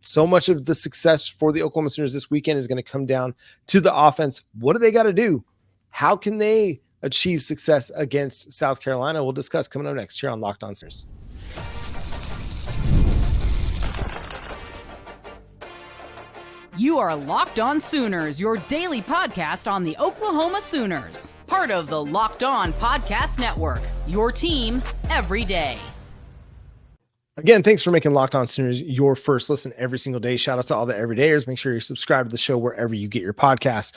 So much of the success for the Oklahoma Sooners this weekend is going to come down to the offense. What do they got to do? How can they achieve success against South Carolina? We'll discuss coming up next here on Locked On Sooners. You are Locked On Sooners, your daily podcast on the Oklahoma Sooners. Part of the Locked On Podcast Network, your team every day. Again, thanks for making Locked On Sooners your first listen every single day. Shout out to all the everydayers. Make sure you're subscribed to the show wherever you get your podcasts.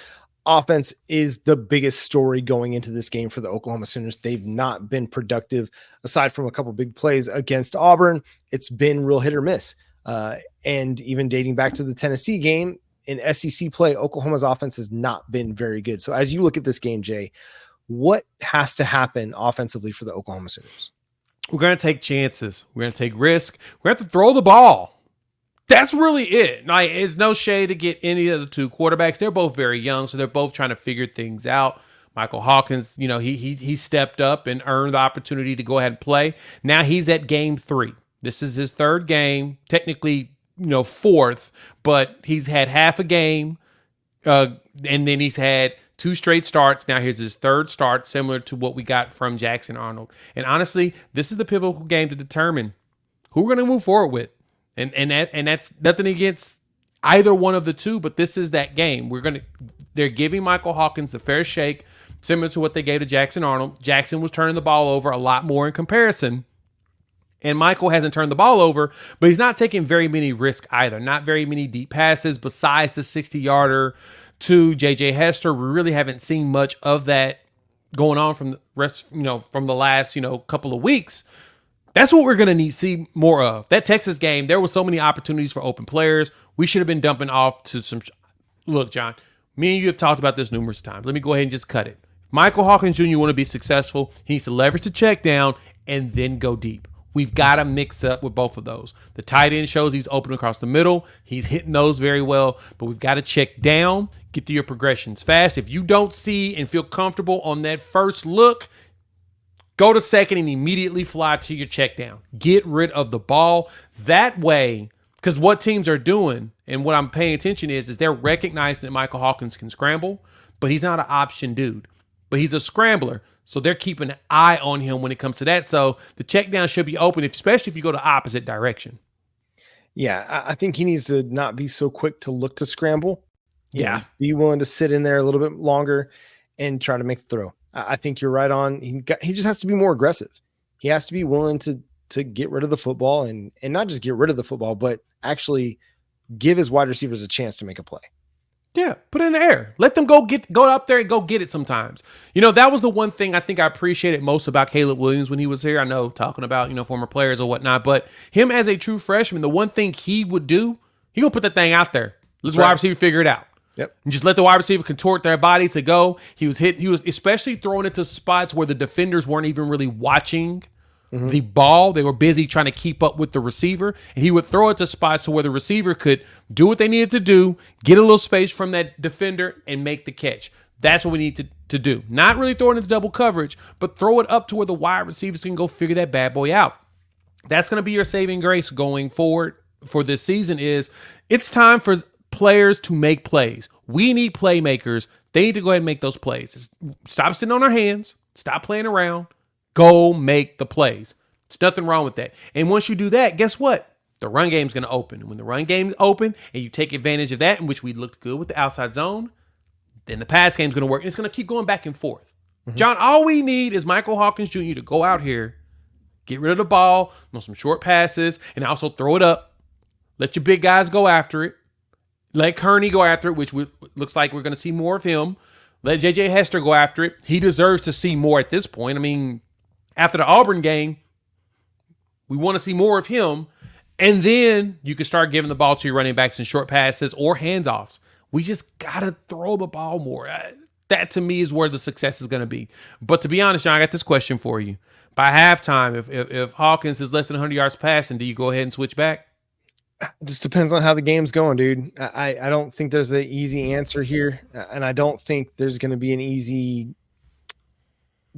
Offense is the biggest story going into this game for the Oklahoma Sooners. They've not been productive aside from a couple big plays against Auburn. It's been real hit or miss. And even dating back to the Tennessee game in SEC play, Oklahoma's offense has not been very good. So as you look at this game, Jay, what has to happen offensively for the Oklahoma Sooners? We're going to take chances. We're going to take risk. We're going to have to throw the ball. That's really it. Like, it's no shade to get any of the two quarterbacks. They're both very young, so they're both trying to figure things out. Michael Hawkins, he stepped up and earned the opportunity to go ahead and play. Now he's at game 3. This is his third game, technically, fourth, but he's had half a game, and then he's had 2 straight starts. Now here's his third start, similar to what we got from Jackson Arnold. And honestly, this is the pivotal game to determine who we're going to move forward with. And that's nothing against either one of the two, but this is that game. They're giving Michael Hawkins the fair shake, similar to what they gave to Jackson Arnold. Jackson was turning the ball over a lot more in comparison. And Michael hasn't turned the ball over, but he's not taking very many risks either. Not very many deep passes besides the 60-yarder to J.J. Hester. We really haven't seen much of that going on from the rest, from the last, couple of weeks. That's what we're going to see more of. That Texas game, there were so many opportunities for open players. We should have been dumping off to some. Look, John, me and you have talked about this numerous times. Let me go ahead and just cut it. Michael Hawkins Jr. want to be successful. He needs to leverage the check down and then go deep. We've got to mix up with both of those. The tight end shows he's open across the middle. He's hitting those very well, but we've got to check down, get to your progressions fast. If you don't see and feel comfortable on that first look, go to second and immediately fly to your check down. Get rid of the ball. That way, because what teams are doing and what I'm paying attention is they're recognizing that Michael Hawkins can scramble, but he's not an option dude. But he's a scrambler. So they're keeping an eye on him when it comes to that. So the check down should be open, especially if you go the opposite direction. Yeah, I think he needs to not be so quick to look to scramble. Yeah. Be willing to sit in there a little bit longer and try to make the throw. I think you're right on. He just has to be more aggressive. He has to be willing to get rid of the football and not just get rid of the football, but actually give his wide receivers a chance to make a play. Yeah, put it in the air. Let them go up there and go get it sometimes. That was the one thing I think I appreciated most about Caleb Williams when he was here. I know talking about, former players or whatnot, but him as a true freshman, the one thing he would do, he gonna put that thing out there. Let the wide receiver figure it out. Yep. And just let the wide receiver contort their bodies to go. He was especially throwing it to spots where the defenders weren't even really watching the ball. They were busy trying to keep up with the receiver, and he would throw it to spots to where the receiver could do what they needed to do, get a little space from that defender, and make the catch. That's what we need to do. Not really throwing it into double coverage, but throw it up to where the wide receivers can go figure that bad boy out. That's going to be your saving grace going forward for this season. It's time for players to make plays. We need playmakers. They need to go ahead and make those plays. Stop sitting on our hands. Stop playing around. Go make the plays. There's nothing wrong with that. And once you do that, guess what? The run game's going to open. And when the run game's open and you take advantage of that, in which we looked good with the outside zone, then the pass game's going to work. And it's going to keep going back and forth. John, all we need is Michael Hawkins Jr. to go out here, get rid of the ball on some short passes, and also throw it up. Let your big guys go after it. Let Kearney go after it, which looks like we're going to see more of him. Let J.J. Hester go after it. He deserves to see more at this point. I mean, after the Auburn game, we want to see more of him. And then you can start giving the ball to your running backs in short passes or handoffs. We just got to throw the ball more. That, to me, is where the success is going to be. But to be honest, John, I got this question for you. By halftime, if Hawkins is less than 100 yards passing, do you go ahead and switch back? It just depends on how the game's going, dude. I don't think there's an easy answer here. And I don't think there's going to be an easy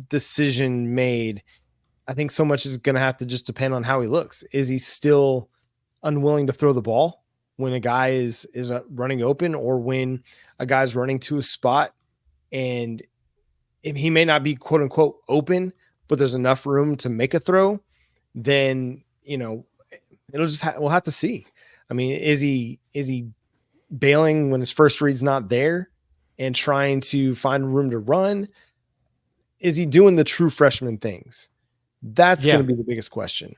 decision made. I think so much is going to have to just depend on how he looks. Is he still unwilling to throw the ball? when a guy is running open, or when a guy's running to a spot and he may not be quote unquote open, but there's enough room to make a throw, then, it'll just, we'll have to see. I mean, is he bailing when his first read's not there and trying to find room to run? Is he doing the true freshman things? That's going to be the biggest question.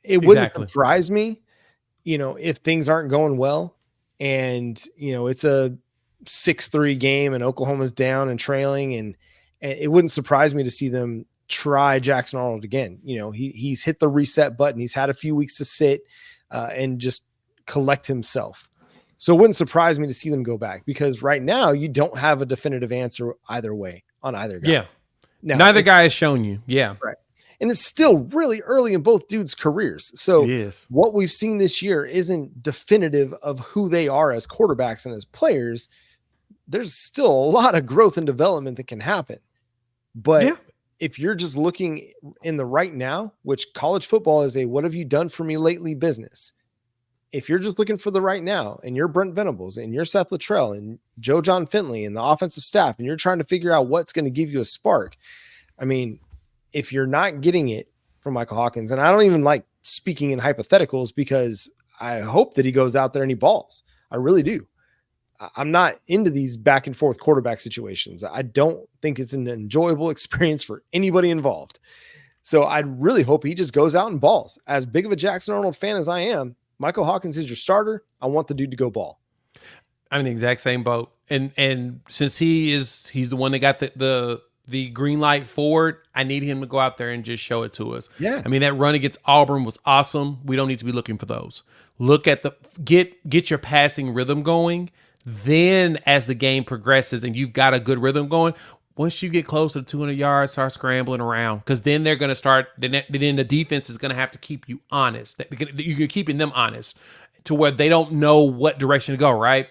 It wouldn't surprise me, if things aren't going well and, it's a 6-3 game and Oklahoma's down and trailing, and it wouldn't surprise me to see them try Jackson Arnold again. He's hit the reset button. He's had a few weeks to sit and just collect himself. So it wouldn't surprise me to see them go back, because right now you don't have a definitive answer either way on either guy. Yeah. Now, neither guy has shown you. Yeah. Right. And it's still really early in both dudes' careers. So what we've seen this year isn't definitive of who they are as quarterbacks and as players. There's still a lot of growth and development that can happen. But if you're just looking in the right now, which college football is a what have you done for me lately business. If you're just looking for the right now, and you're Brent Venables and you're Seth Luttrell and Joe John Finley and the offensive staff, and you're trying to figure out what's going to give you a spark. I mean, if you're not getting it from Michael Hawkins, and I don't even like speaking in hypotheticals, because I hope that he goes out there and he balls. I really do. I'm not into these back and forth quarterback situations. I don't think it's an enjoyable experience for anybody involved. So I really hope he just goes out and balls. As big of a Jackson Arnold fan as I am, Michael Hawkins is your starter. I want the dude to go ball. I'm in the exact same boat. And since he's the one that got the green light forward, I need him to go out there and just show it to us. Yeah. I mean, that run against Auburn was awesome. We don't need to be looking for those. Look at get your passing rhythm going. Then as the game progresses and you've got a good rhythm going, once you get close to 200 yards, start scrambling around, because then they're going to start. Then the defense is going to have to keep you honest. You're keeping them honest to where they don't know what direction to go, right?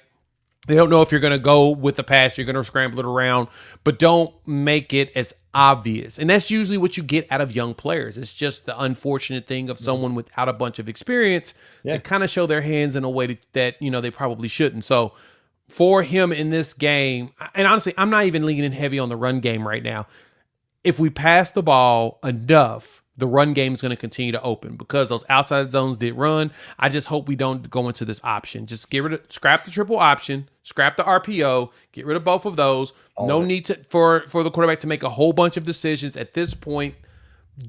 They don't know if you're going to go with the pass, you're going to scramble it around, but don't make it as obvious. And that's usually what you get out of young players. It's just the unfortunate thing of someone without a bunch of experience that kind of show their hands in a way that they probably shouldn't. So for him in this game, and honestly, I'm not even leaning heavy on the run game right now. If we pass the ball enough, the run game is going to continue to open, because those outside zones did run. I just hope we don't go into this option. Just scrap the triple option, scrap the RPO, get rid of both of those. No need for the quarterback to make a whole bunch of decisions at this point.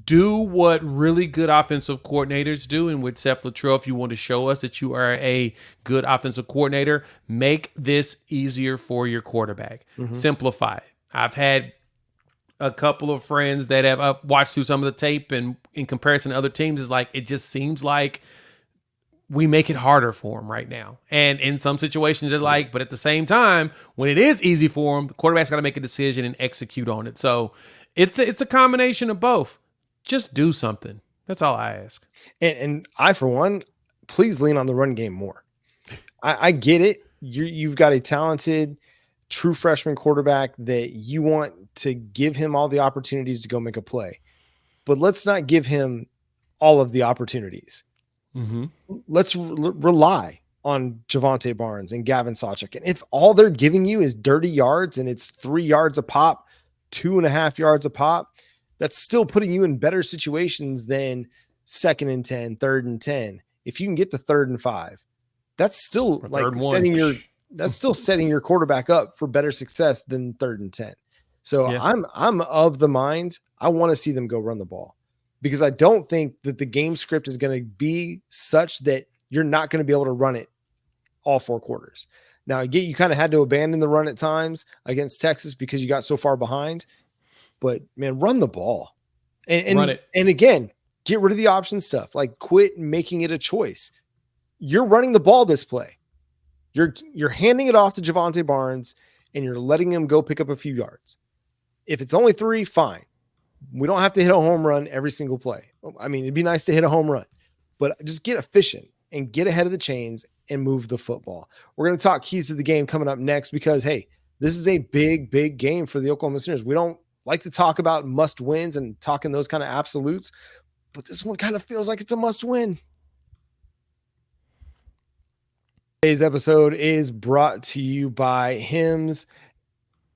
Do what really good offensive coordinators do, and with Seth Luttrell, if you want to show us that you are a good offensive coordinator, make this easier for your quarterback. Simplify it. I've had a couple of friends that have watched through some of the tape, and in comparison to other teams, is like, it just seems like we make it harder for them right now. And in some situations, they're like, but at the same time, when it is easy for them, the quarterback's got to make a decision and execute on it. So it's a combination of both. Just do something. That's all I ask. And I, for one, please lean on the run game more. I get it. You've got a talented, true freshman quarterback that you want to give him all the opportunities to go make a play. But let's not give him all of the opportunities. Let's rely on Javonte Barnes and Gavin Sawchuk. And if all they're giving you is dirty yards and it's 3 yards a pop, 2.5 yards a pop, that's still putting you in better situations than 2nd and 10, 3rd and 10. If you can get to 3rd and 5, that's still setting your quarterback up for better success than 3rd and 10. So I'm of the mind, I want to see them go run the ball, because I don't think that the game script is going to be such that you're not going to be able to run it all 4 quarters. Now, you kind of had to abandon the run at times against Texas because you got so far behind. But man, run the ball and run it. And again, get rid of the option stuff. Like, quit making it a choice. You're running the ball this play. You're handing it off to Javonte Barnes and you're letting him go pick up a few yards. If it's only 3, fine. We don't have to hit a home run every single play. I mean, it'd be nice to hit a home run, but just get efficient and get ahead of the chains and move the football. We're going to talk keys to the game coming up next, because, hey, this is a big, big game for the Oklahoma Sooners. We don't like to talk about must wins and talking those kind of absolutes, but this one kind of feels like it's a must win. Today's episode is brought to you by Hims.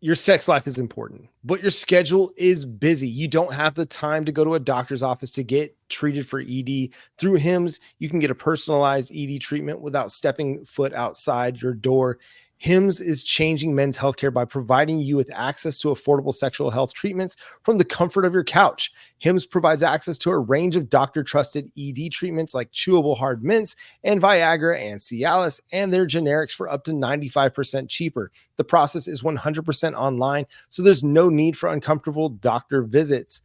Your sex life is important, but your schedule is busy. You don't have the time to go to a doctor's office to get treated for ED. Through Hims, you can get a personalized ED treatment without stepping foot outside your door. Hims is changing men's healthcare by providing you with access to affordable sexual health treatments from the comfort of your couch. Hims provides access to a range of doctor-trusted ED treatments like chewable hard mints and Viagra and Cialis, and their generics for up to 95% cheaper. The process is 100% online, so there's no need for uncomfortable doctor visits.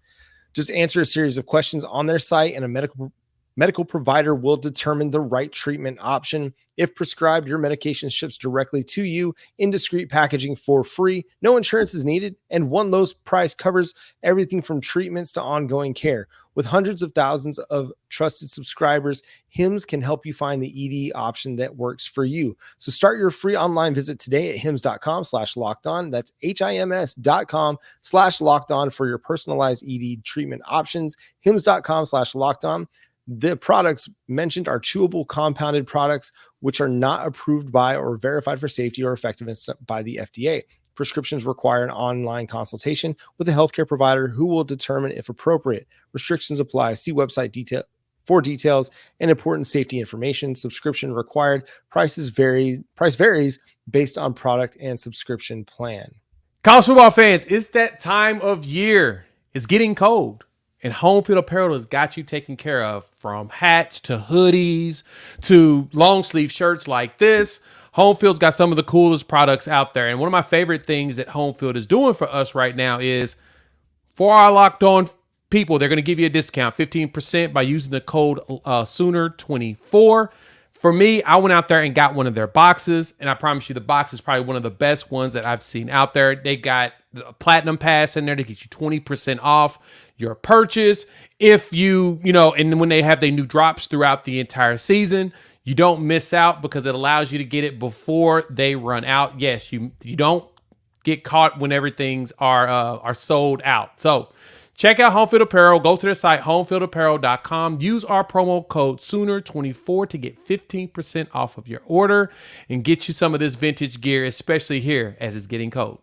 Just answer a series of questions on their site, and a medical provider will determine the right treatment option. If prescribed, your medication ships directly to you in discreet packaging for free. No insurance is needed, and one low price covers everything from treatments to ongoing care. With hundreds of thousands of trusted subscribers, Hims can help you find the ED option that works for you. So start your free online visit today at hims.com/lockedon. That's HIMS.com/lockedon for your personalized ED treatment options. hims.com/lockedon. The products mentioned are chewable compounded products, which are not approved by or verified for safety or effectiveness by the FDA. Prescriptions require an online consultation with a healthcare provider who will determine if appropriate. Restrictions apply. See website for details and important safety information. Subscription required. Price varies based on product and subscription plan. College football fans, it's that time of year. It's getting cold. And Home Field Apparel has got you taken care of, from hats to hoodies to long sleeve shirts like this. Home Field's got some of the coolest products out there. And one of my favorite things that Home Field is doing for us right now is, for our Locked On people, they're going to give you a discount, 15% by using the code Sooner24. For me, I went out there and got one of their boxes, and I promise you the box is probably one of the best ones that I've seen out there. They got the Platinum Pass in there to get you 20% off your purchase. If and when they have their new drops throughout the entire season, you don't miss out because it allows you to get it before they run out. Yes, you don't get caught when everything's are sold out. So check out Home Field Apparel. Go to their site, homefieldapparel.com. Use our promo code Sooner24 to get 15% off of your order and get you some of this vintage gear, especially here as it's getting cold.